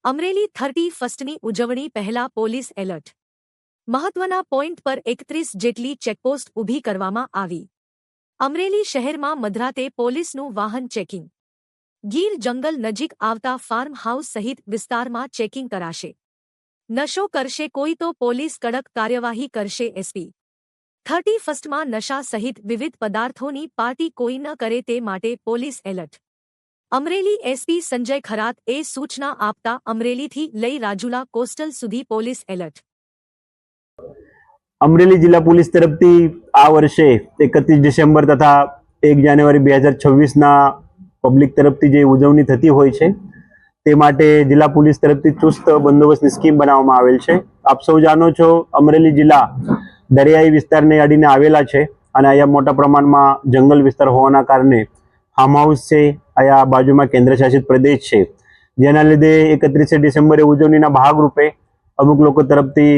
અમરેલી 31ની ઉજવણી પહેલા police alert. મહત્વના પોઈન્ટ પર 31 જેટલી ચેકપોસ્ટ ઊભી કરવામાં આવી. અમરેલી શહેરમાં મધરાતે પોલીસનું વાહન ચેકિંગ. ગીર જંગલ નજીક આવતા ફાર્મ હાઉસ સહિત વિસ્તારમાં ચેકિંગ કરાશે. નશો કરશે કોઈ તો પોલીસ કડક કાર્યવાહી કરશે. એસપી 31માં નશા સહિત વિવિધ પદાર્થોની પાર્ટી કોઈ ન કરે તે માટે police alert. Amreli SP Sanjay Kharat એ સૂચના આપતા અમરેલીથી લઈ રાજુલા કોસ્ટલ સુધી પોલીસ એલર્ટ. અમરેલી જિલ્લા પોલીસ તરફથી આ વર્ષે 31 ડિસેમ્બર તથા 1 જાન્યુઆરી 2026ના પબ્લિક તરફથી જે ઉજવણી થતી હોય છે તે માટે જિલ્લા પોલીસ તરફથી ચુસ્ત બંદોબસ્તની સ્કીમ બનાવવામાં આવેલ છે. આપ સૌ જાણો છો, અમરેલી જિલ્લા દરિયાઈ વિસ્તારને અડીને આવેલા છે અને અહીંયા મોટા પ્રમાણમાં જંગલ વિસ્તાર હોવાના કારણે ફાર્મ હાઉસ છે, અહીંયા બાજુમાં કેન્દ્રશાસિત પ્રદેશ છે, જેના લીધે 31 ડિસેમ્બરે ઉજવણીના ભાગરૂપે અમુક લોકો તરફથી